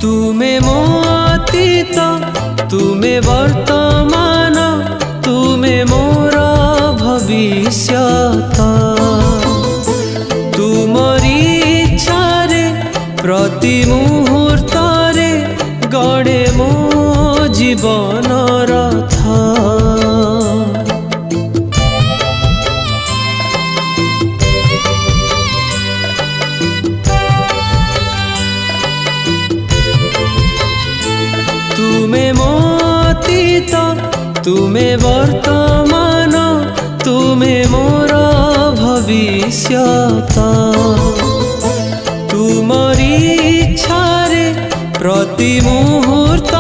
तुमे मो अतीत तुमे वर्तमान तुमे मोर भविष्यत तुमरी इच्छारे प्रति मुहूर्तरे गड़े मो जीवन रथ। तुमे मो अतीत तुमे वर्तमान तुमे मोर भविष्यत तुमरी इच्छारे प्रति मुहूर्त